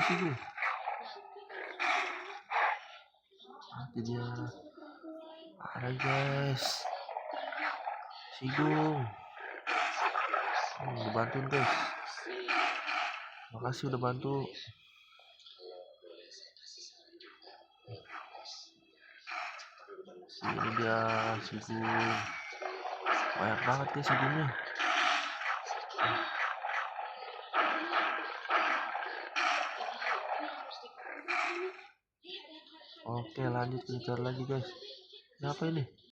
Sigung. Mati dia. Ada guys. Sigung. Bantuin guys. Makasih udah bantu. Ini dia sigung. Banyak banget ya sigungnya. Oke, lanjut kejar lagi guys. Ini apa ini?